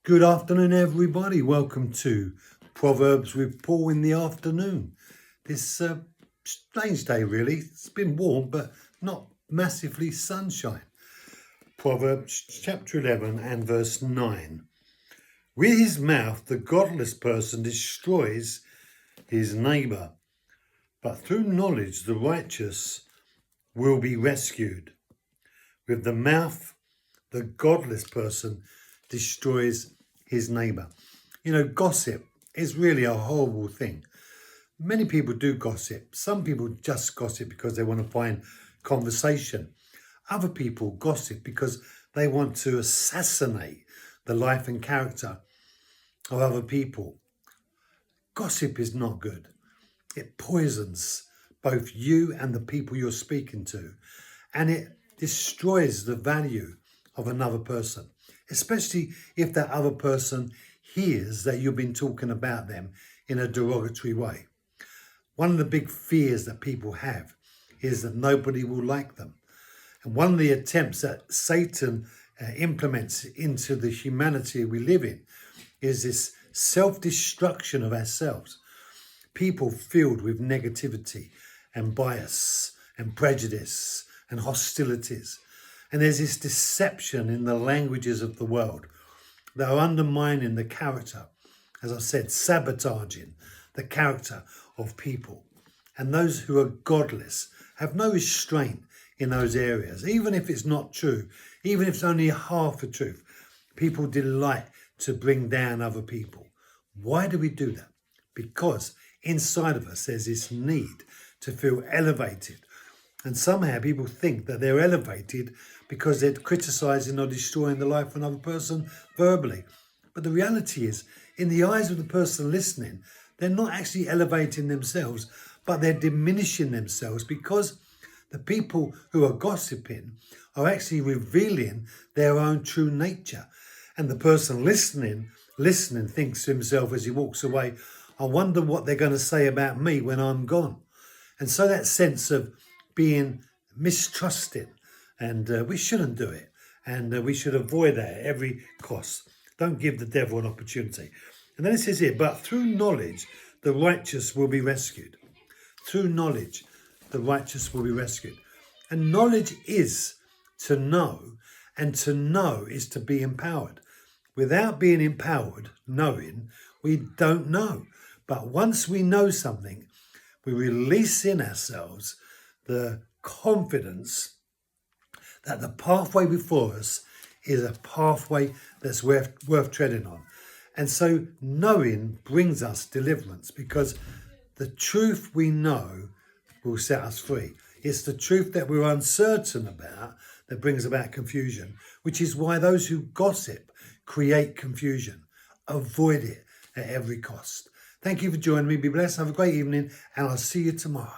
Good afternoon, everybody. Welcome to Proverbs with Paul in the afternoon. This strange day, really. It's been warm, but not massively sunshine. Proverbs chapter 11 and verse 9. With his mouth, the godless person destroys his neighbour, but through knowledge, the righteous will be rescued. With the mouth, the godless person destroys his neighbour. You know, gossip is really a horrible thing. Many people do gossip. Some people just gossip because they want to find conversation. Other people gossip because they want to assassinate the life and character of other people. Gossip is not good. It poisons both you and the people you're speaking to, and it destroys the value of another person, especially if that other person hears that you've been talking about them in a derogatory way. One of the big fears that people have is that nobody will like them. And one of the attempts that Satan implements into the humanity we live in is this self-destruction of ourselves. People filled with negativity and bias and prejudice and hostilities. And there's this deception in the languages of the world that are undermining the character, as I said, sabotaging the character of people. And those who are godless have no restraint in those areas, even if it's not true, even if it's only half the truth. People delight to bring down other people. Why do we do that? Because inside of us there's this need to feel elevated. And somehow people think that they're elevated because they're criticising or destroying the life of another person verbally. But the reality is, in the eyes of the person listening, they're not actually elevating themselves, but they're diminishing themselves, because the people who are gossiping are actually revealing their own true nature. And the person listening thinks to himself as he walks away, I wonder what they're going to say about me when I'm gone. And so that sense of being mistrusted, and we shouldn't do it, and we should avoid that at every cost. Don't give the devil an opportunity. And then it says here, but through knowledge the righteous will be rescued. Through knowledge the righteous will be rescued. And knowledge is to know, and to know is to be empowered. Without being empowered, knowing, we don't know. But once we know something, we release in ourselves the confidence that the pathway before us is a pathway that's worth treading on. And so knowing brings us deliverance, because the truth we know will set us free. It's the truth that we're uncertain about that brings about confusion, which is why those who gossip create confusion. Avoid it at every cost. Thank you for joining me. Be blessed. Have a great evening, and I'll see you tomorrow.